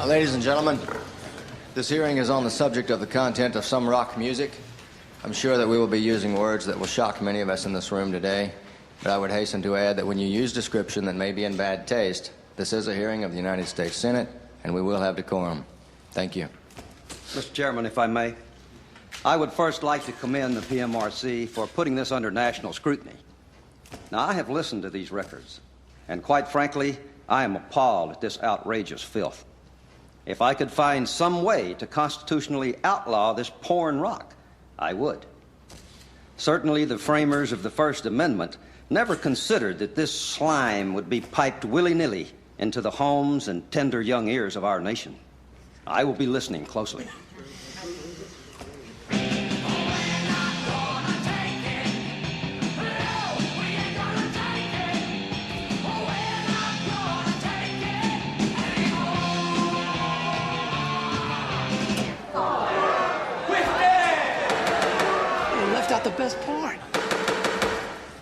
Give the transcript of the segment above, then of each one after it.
Ladies and gentlemen, this hearing is on the subject of the content of some rock music. I'm sure that we will be using words that will shock many of us in this room today, but I would hasten to add that when you use description that may be in bad taste, this is a hearing of the United States Senate, and we will have decorum. Thank you. Mr. Chairman, if I may, I would first like to commend the PMRC for putting this under national scrutiny. Now, I have listened to these records, and quite frankly, I am appalled at this outrageous filth. If I could find some way to constitutionally outlaw this porn rock, I would. Certainly the framers of the First Amendment never considered that this slime would be piped willy-nilly into the homes and tender young ears of our nation. I will be listening closely. The best part.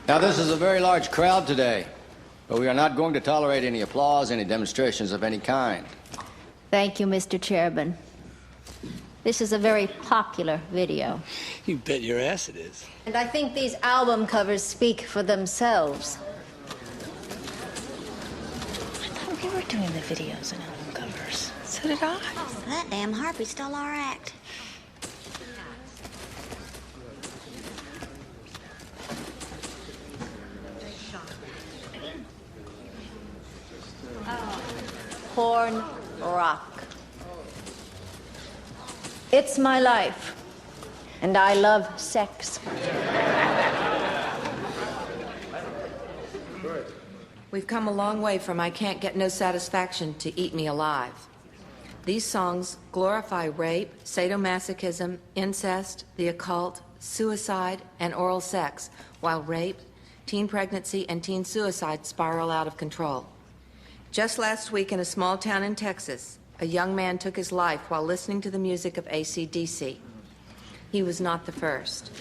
Now, this is a very large crowd today, but we are not going to tolerate any applause, any demonstrations of any kind. Thank you, Mr. Chairman. This is a very popular video. You bet your ass it is. And I think these album covers speak for themselves. I thought we were doing the videos and album covers. So did I. That damn harpy stole our act. Porn rock. It's my life, and I love sex. We've come a long way from I Can't Get No Satisfaction to Eat Me Alive. These songs glorify rape, sadomasochism, incest, the occult, suicide, and oral sex, while rape, teen pregnancy, and teen suicide spiral out of control. Just last week in a small town in Texas, a young man took his life while listening to the music of ACDC. He was not the first.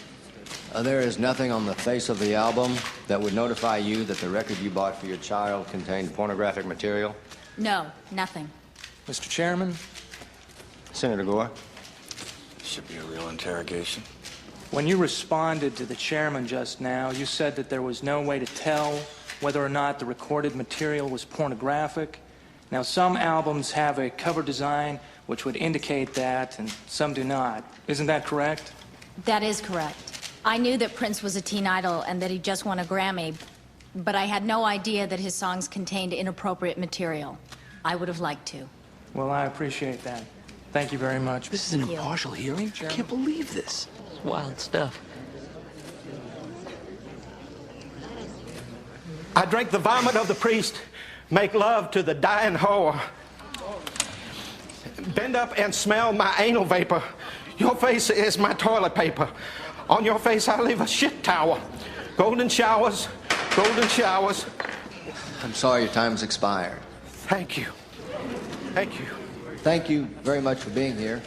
There is nothing on the face of the album that would notify you that the record you bought for your child contained pornographic material? No, nothing. Mr. Chairman? Senator Gore? Should be a real interrogation. When you responded to the chairman just now, you said that there was no way to tell whether or not the recorded material was pornographic. Now, some albums have a cover design which would indicate that, and some do not. Isn't that correct? That is correct. I knew that Prince was a teen idol and that he just won a Grammy, but I had no idea that his songs contained inappropriate material. I would have liked to. Well, I appreciate that. Thank you very much. This is an impartial hearing? I can't believe this. It's wild stuff. I drank the vomit of the priest, make love to the dying whore. Bend up and smell my anal vapor. Your face is my toilet paper. On your face I leave a shit tower. Golden showers, golden showers. I'm sorry your time's expired. Thank you. Thank you. Thank you very much for being here.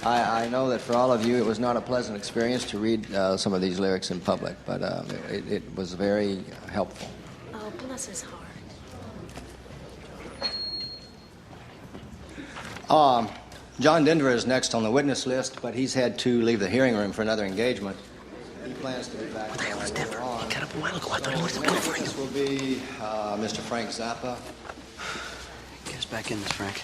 I know that for all of you it was not a pleasant experience to read some of these lyrics in public, but it was very helpful. Oh, bless his heart. John Denver is next on the witness list, but he's had to leave the hearing room for another engagement. He plans to be back. What the hell is Denver? He got up a while ago. I thought he was covering. This will be Mr. Frank Zappa. Get us back in this, Frank.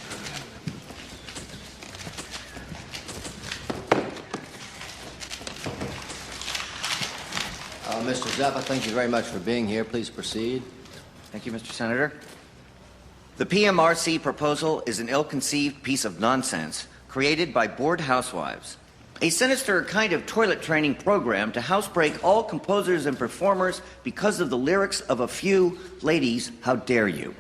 Mr. Zappa, thank you very much for being here. Please proceed. Thank you, Mr. Senator. The PMRC proposal is an ill-conceived piece of nonsense created by bored housewives. A sinister kind of toilet training program to housebreak all composers and performers because of the lyrics of a few ladies, how dare you.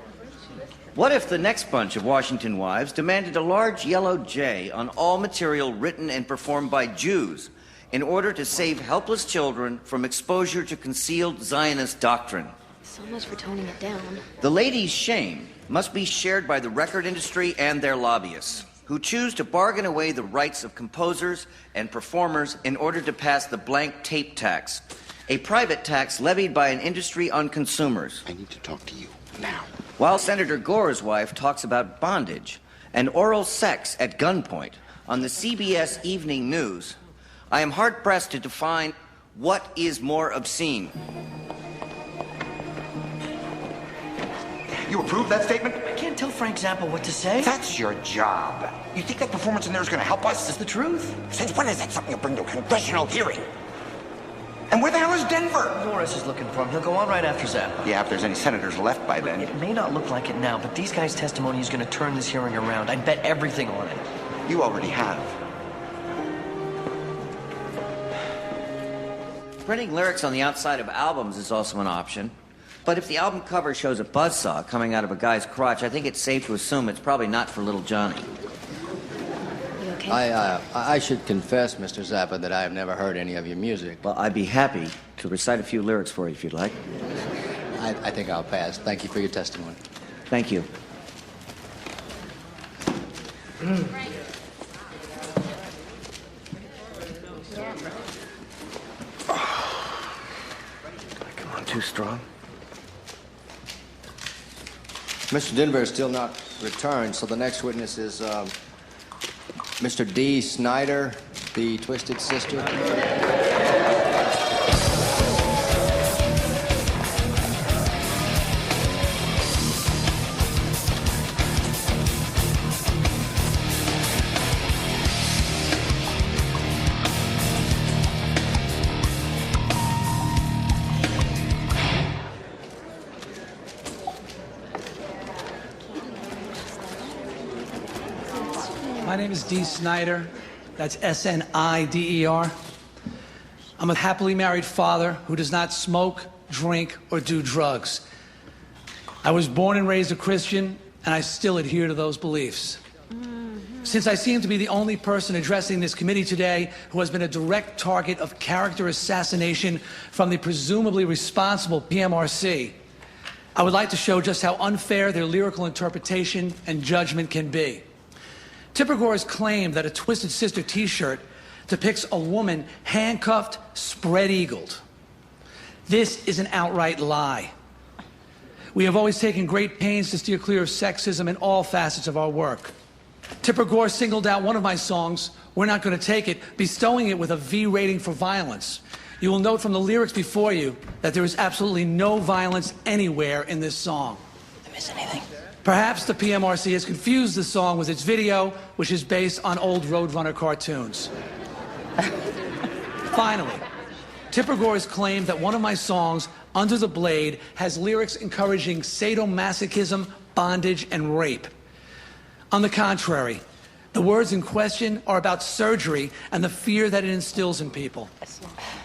What if the next bunch of Washington wives demanded a large yellow J on all material written and performed by Jews in order to save helpless children from exposure to concealed Zionist doctrine? So much for toning it down. The ladies' shame must be shared by the record industry and their lobbyists, who choose to bargain away the rights of composers and performers in order to pass the blank tape tax, a private tax levied by an industry on consumers. I need to talk to you now. While Senator Gore's wife talks about bondage, and oral sex at gunpoint on the CBS Evening News, I am hard-pressed to define what is more obscene. You approve that statement? I can't tell Frank Zappa what to say. That's your job. You think that performance in there is going to help us? This is the truth. Since when is that something you bring to a congressional hearing? And where the hell is Denver? Norris is looking for him. He'll go on right after Zappa. Yeah, if there's any senators left by then. It may not look like it now, but these guys' testimony is going to turn this hearing around. I'd bet everything on it. You already have. Printing lyrics on the outside of albums is also an option. But if the album cover shows a buzzsaw coming out of a guy's crotch, I think it's safe to assume it's probably not for little Johnny. You okay? I should confess, Mr. Zappa, that I have never heard any of your music. Well, I'd be happy to recite a few lyrics for you if you'd like. I think I'll pass. Thank you for your testimony. Thank you. Come on, too strong. Mr. Denver is still not returned, so the next witness is Mr. Dee Snider, the Twisted Sister. My name is Dee Snider. That's S-N-I-D-E-R. I'm a happily married father who does not smoke, drink, or do drugs. I was born and raised a Christian, and I still adhere to those beliefs. Since I seem to be the only person addressing this committee today who has been a direct target of character assassination from the presumably responsible PMRC, I would like to show just how unfair their lyrical interpretation and judgment can be. Tipper Gore's claim that a Twisted Sister t-shirt depicts a woman handcuffed, spread-eagled. This is an outright lie. We have always taken great pains to steer clear of sexism in all facets of our work. Tipper Gore singled out one of my songs, We're Not Gonna Take It, bestowing it with a V rating for violence. You will note from the lyrics before you that there is absolutely no violence anywhere in this song. Did I miss anything? Perhaps the PMRC has confused the song with its video, which is based on old Roadrunner cartoons. Finally, Tipper Gore's claim that one of my songs, Under the Blade, has lyrics encouraging sadomasochism, bondage, and rape. On the contrary, the words in question are about surgery and the fear that it instills in people.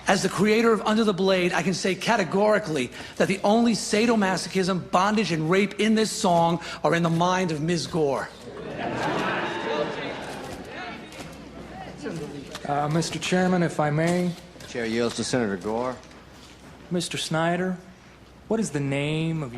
As the creator of Under the Blade, I can say categorically that the only sadomasochism, bondage, and rape in this song are in the mind of Ms. Gore. Mr. Chairman, if I may. Chair yields to Senator Gore. Mr. Snider, what is the name of your